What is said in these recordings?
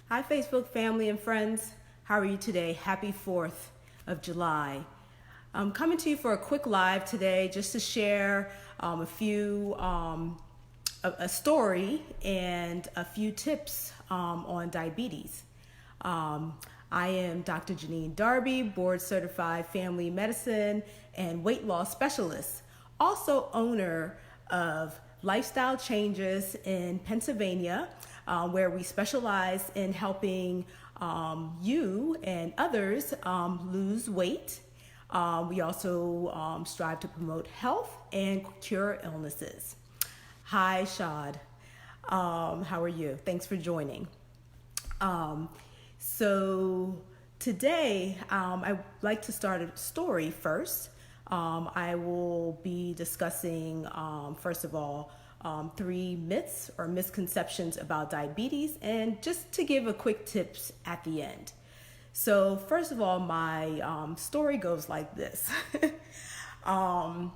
Hi, Facebook family and friends. How are you today? Happy 4th of July. I'm coming to you for a quick live today just to share a story and a few tips on diabetes. I am Dr. Janine Darby, board certified family medicine and weight loss specialist, also owner of Lifestyle Changes in Pennsylvania, where we specialize in helping you and others lose weight. We also strive to promote health and cure illnesses. Hi, Shad. How are you? Thanks for joining. So today, I'd like to start a story first. I will be discussing, first of all, 3 myths or misconceptions about diabetes, and just to give a quick tips at the end. So first of all, my story goes like this. I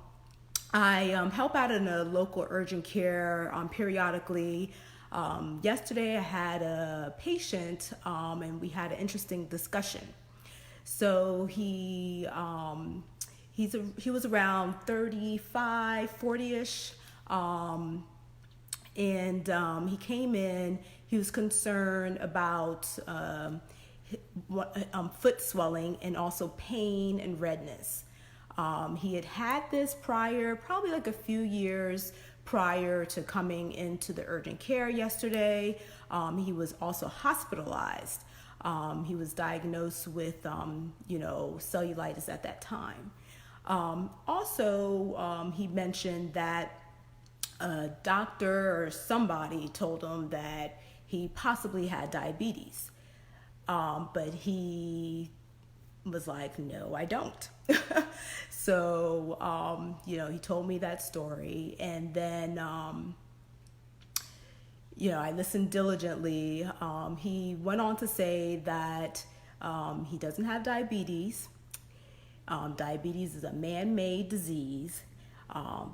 help out in a local urgent care periodically. Yesterday I had a patient and we had an interesting discussion. So he was around 35, 40-ish. He came in, he was concerned about foot swelling and also pain and redness. He had had this prior, probably like a few years prior to coming into the urgent care yesterday. He was also hospitalized. He was diagnosed with, cellulitis at that time. He mentioned that a doctor or somebody told him that he possibly had diabetes. But he was like, no, I don't. So, he told me that story. And then, I listened diligently. He went on to say that he doesn't have diabetes. Diabetes is a man-made disease.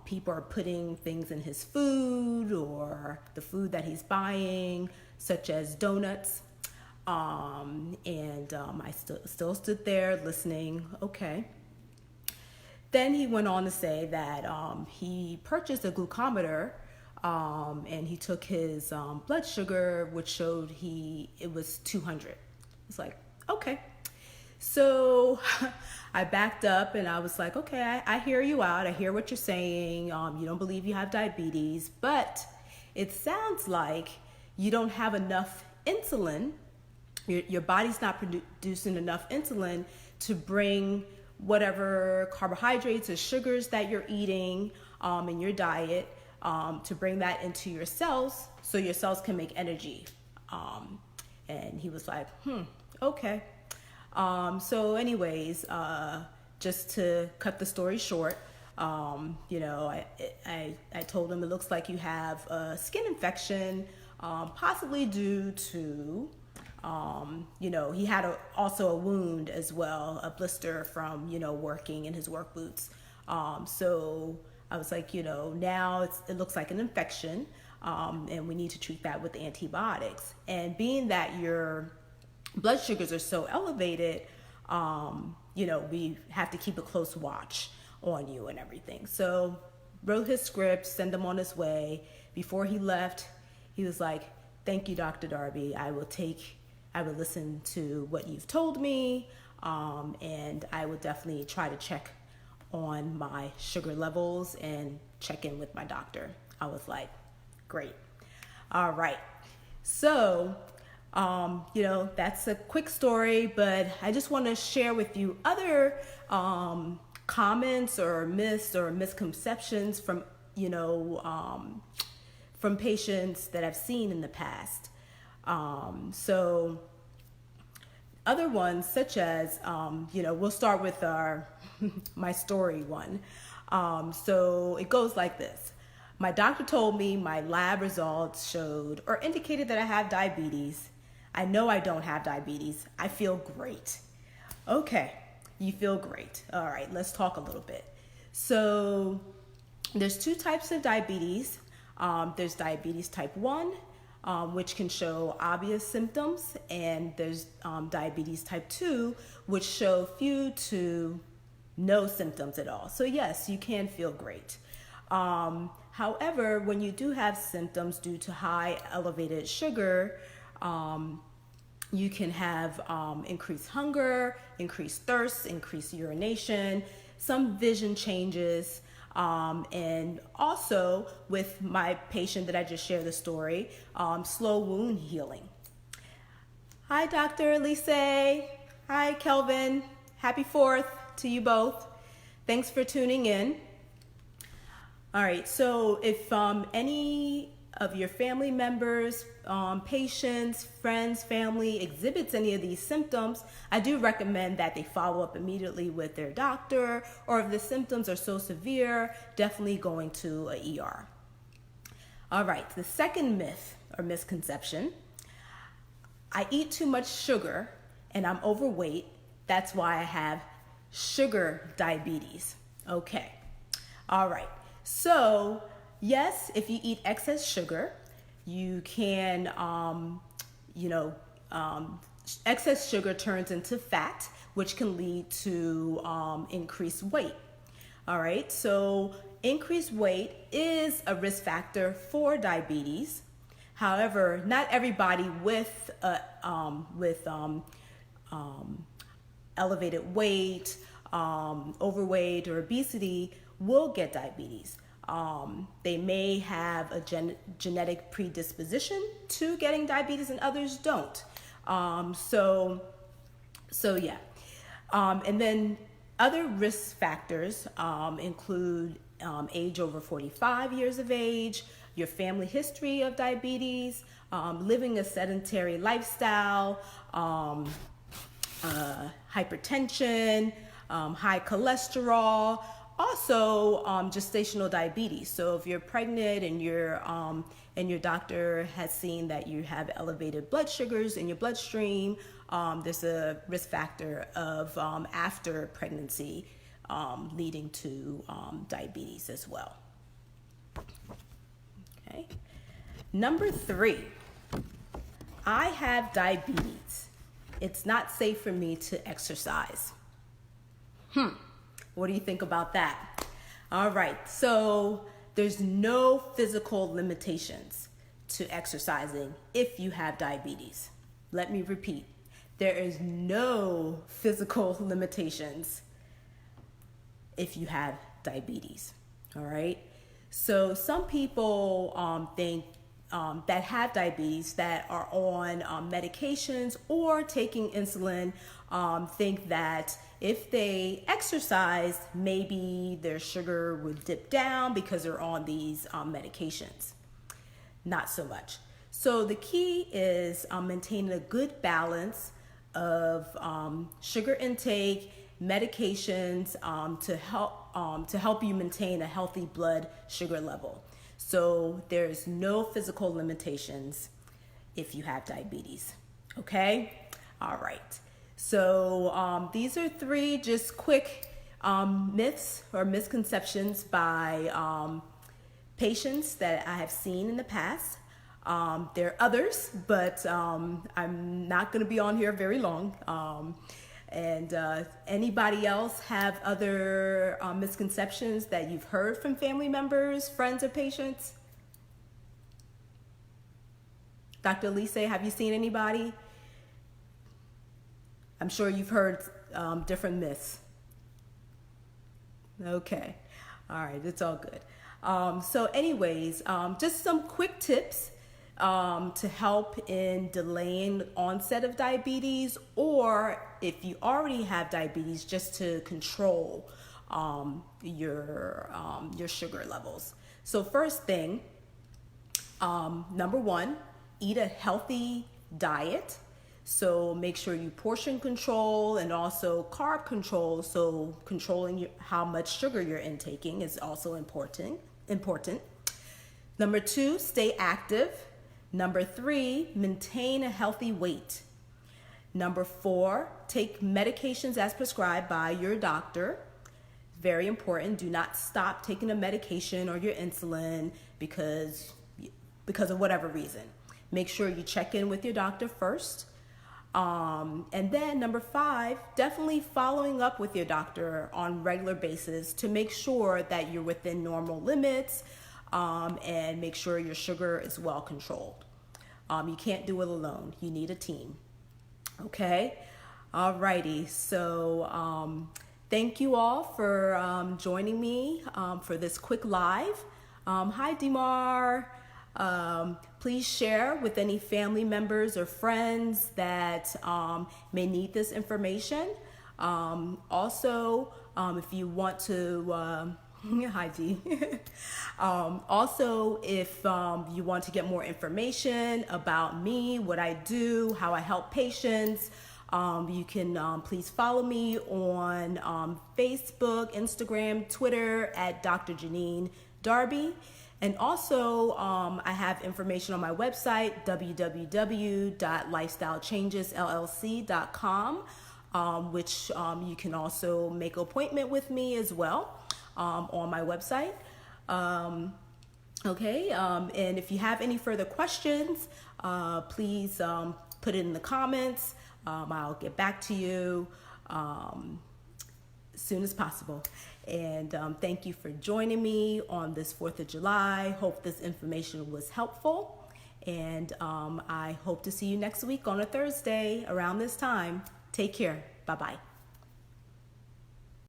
People are putting things in his food or the food that he's buying, such as donuts. I still stood there listening. Okay. Then he went on to say that he purchased a glucometer and he took his blood sugar, which showed it was 200. It's like, okay. So I backed up and I was like, okay, I hear you out. I hear what you're saying. You don't believe you have diabetes, but it sounds like you don't have enough insulin. Your body's not producing enough insulin to bring whatever carbohydrates or sugars that you're eating in your diet to bring that into your cells so your cells can make energy. And he was like, okay. So anyways, just to cut the story short, I told him it looks like you have a skin infection, possibly due to, he had also a wound as well, a blister from, working in his work boots. So I was like, now it looks like an infection, and we need to treat that with antibiotics. And being that your blood sugars are so elevated, we have to keep a close watch on you and everything. So wrote his script, sent him on his way. Before he left, he was like, thank you, Dr. Darby. I will listen to what you've told me, and I will definitely try to check on my sugar levels and check in with my doctor. I was like, great. All right. So, that's a quick story, but I just want to share with you other comments or myths or misconceptions from patients that I've seen in the past. So other ones such as, we'll start with my story one. So it goes like this. My doctor told me my lab results showed or indicated that I have diabetes. I know I don't have diabetes. I feel great. Okay, you feel great. All right, let's talk a little bit. So there's 2 types of diabetes. There's diabetes type 1 which can show obvious symptoms, and there's diabetes type 2, which show few to no symptoms at all. So yes, you can feel great. However, when you do have symptoms due to high elevated sugar, you can have increased hunger, increased thirst, increased urination, some vision changes, and also with my patient that I just shared the story, slow wound healing. Hi, Dr. Elise. Hi, Kelvin. Happy 4th to you both. Thanks for tuning in. All right, so if any of your family members, patients, friends, family exhibits any of these symptoms, I do recommend that they follow up immediately with their doctor, or if the symptoms are so severe, definitely going to an ER. All right, the second myth or misconception: I eat too much sugar and I'm overweight, that's why I have sugar diabetes. Okay, all right. So yes, if you eat excess sugar, you can, excess sugar turns into fat, which can lead to increased weight. All right, so increased weight is a risk factor for diabetes. However, not everybody with elevated weight, overweight, or obesity will get diabetes. They may have a genetic predisposition to getting diabetes and others don't. So yeah. And then other risk factors include age over 45 years of age, your family history of diabetes, living a sedentary lifestyle, hypertension, high cholesterol, also gestational diabetes. So if you're pregnant and your doctor has seen that you have elevated blood sugars in your bloodstream, there's a risk factor of after pregnancy leading to diabetes as well. Okay. Number 3, I have diabetes. It's not safe for me to exercise. What do you think about that? All right, so there's no physical limitations to exercising if you have diabetes. Let me repeat. There is no physical limitations if you have diabetes. All right. So some people think that have diabetes that are on medications or taking insulin think that if they exercise, maybe their sugar would dip down because they're on these medications. Not so much. So the key is maintaining a good balance of sugar intake, medications to help you maintain a healthy blood sugar level. So there's no physical limitations if you have diabetes. Okay? All right. So these are 3 just quick myths or misconceptions by patients that I have seen in the past. There are others, but I'm not going to be on here very long. And anybody else have other misconceptions that you've heard from family members, friends, or patients? Dr. Elise, have you seen anybody? I'm sure you've heard different myths. Okay. All right. It's all good. So anyways, just some quick tips to help in delaying onset of diabetes, or if you already have diabetes, just to control your sugar levels. So first thing, number 1, eat a healthy diet. So make sure you portion control and also carb control. So controlling how much sugar you're intaking is also important. Number 2, stay active. Number 3, maintain a healthy weight. Number 4, take medications as prescribed by your doctor. Very important. Do not stop taking a medication or your insulin because of whatever reason. make sure you check in with your doctor first. And then number 5, definitely following up with your doctor on regular basis to make sure that you're within normal limits, and make sure your sugar is well controlled. You can't do it alone. You need a team. Okay? Alrighty. So thank you all for joining me for this quick live. Hi, Dimar. Please share with any family members or friends that may need this information. Also, if you want to, hi G. Also, if you want to get more information about me, what I do, how I help patients, you can please follow me on Facebook, Instagram, Twitter at Dr. Janine Darby. And also, I have information on my website, www.lifestylechangesllc.com, which you can also make an appointment with me as well on my website. Okay, and if you have any further questions, please put it in the comments. I'll get back to you as soon as possible. And thank you for joining me on this 4th of July. Hope this information was helpful. And I hope to see you next week on a Thursday around this time. Take care. Bye-bye.